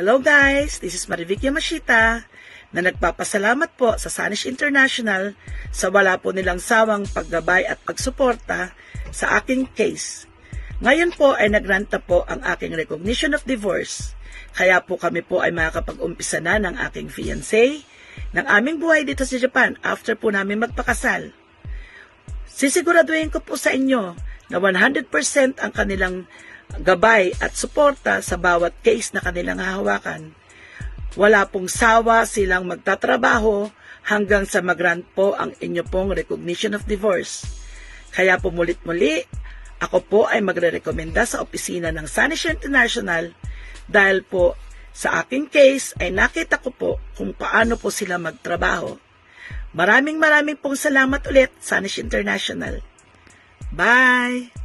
Hello guys, this is Marivic Yamashita na nagpapasalamat po sa Sanish International sa wala po nilang sawang paggabay at pagsuporta sa aking case. Ngayon po ay nagranta po ang aking recognition of divorce. Kaya po kami po ay makakapag-umpisa na ng aking fiancé, ng aming buhay dito sa Japan after po namin magpakasal. Sisiguraduhin ko po sa inyo na 100% ang kanilang gabay at suporta sa bawat case na kanilang hahawakan. Wala pong sawa silang magtatrabaho hanggang sa mag-grant po ang inyo pong recognition of divorce. Kaya po mulit-muli, ako po ay magre-rekomenda sa opisina ng Sanish International dahil po sa aking case ay nakita ko po kung paano po sila magtrabaho. Maraming pong salamat ulit, Sanish International. Bye!